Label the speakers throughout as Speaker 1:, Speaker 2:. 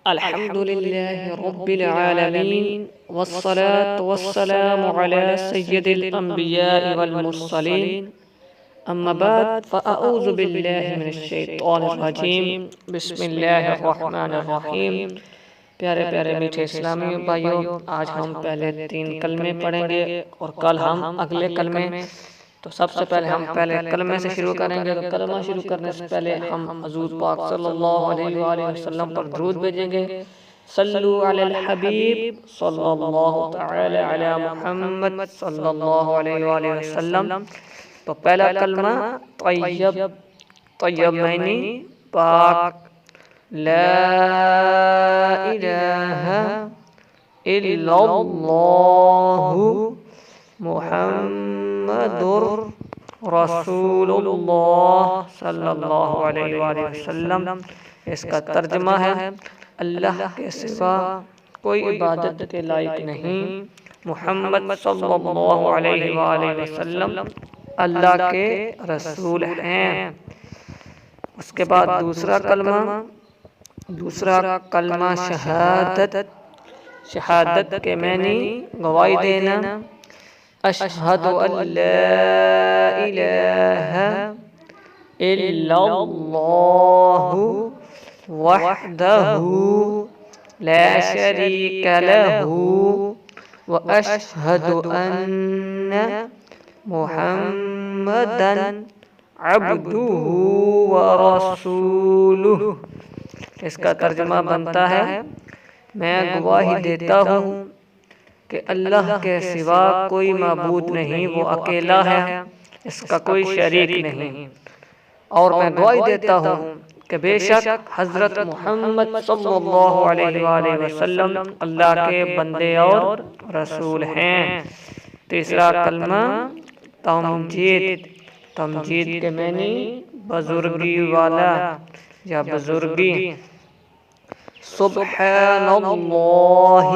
Speaker 1: الحمد لله رب العالمين والصلاة والسلام على سيد الأنبياء والمرسلين أما بعد فأعوذ بالله من الشیطان الرجیم بسم اللہ الرحمن الرحیم۔ پیارے پیارے میٹھے اسلامی بھائیوں، آج ہم پہلے 3 کلمے پڑھیں گے اور کل ہم اگلے کلمے۔ تو سب سے پہلے ہم پہلے کلمے سے شروع کریں گے۔ تو کلمہ شروع کرنے سے پہلے ہم حضور پاک صلی اللہ علیہ وآلہ وسلم پر درود بھیجیں گے۔ صلو علی الحبیب صلی اللہ تعالی علی محمد صلی اللہ علیہ وآلہ وسلم۔ تو پہلا کلمہ طیب، طیب معنی پاک، لا الہ الا اللہ محمد رسول اللہ صلی اللہ علیہ وآلہ وسلم۔ اس کا ترجمہ ہے اللہ کے سوا کوئی عبادت کے لائق نہیں، محمد صلی اللہ علیہ وآلہ وسلم اللہ کے رسول ہیں۔ اس کے بعد دوسرا کلمہ شہادت، شہادت کے معنی گواہی دینا، اشہد ان لا الہ الا اللہ وحدہ لا شریک لہ واشہد ان محمدًا عبدہ ورسولہ۔ اس کا ترجمہ بنتا ہے میں گواہی دیتا ہوں کہ اللہ کے سوا کوئی معبود نہیں، وہ اکیلا ہے، اس کا کوئی شریک نہیں، اور میں گواہی دیتا ہوں کہ بے شک حضرت محمد صلی اللہ علیہ وآلہ وسلم اللہ کے بندے اور رسول ہیں۔ تیسرا کلمہ تمجید، تمجید کے معنی بزرگی والا یا بزرگی، سبحان اللہ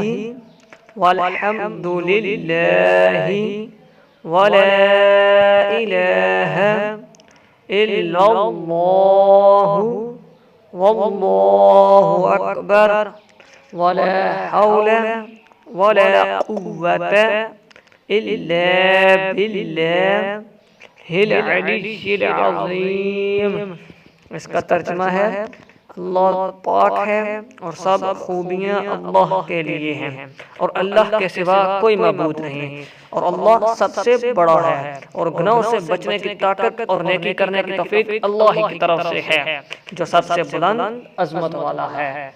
Speaker 1: والحمد للہ ولا الہ الا اللہ واللہ اکبر ولا حول ولا قوة الا باللہ العلی العظیم۔ اس کا ترجمہ ہے اللہ پاک ہے اور سب خوبیاں اللہ کے لیے ہیں، اور اللہ کے سوا کوئی معبود نہیں، اور اللہ سب سے بڑا ہے، اور گناہوں سے بچنے کی طاقت اور نیکی کرنے کی توفیق اللہ ہی کی طرف سے ہے جو سب سے بلند عظمت والا ہے۔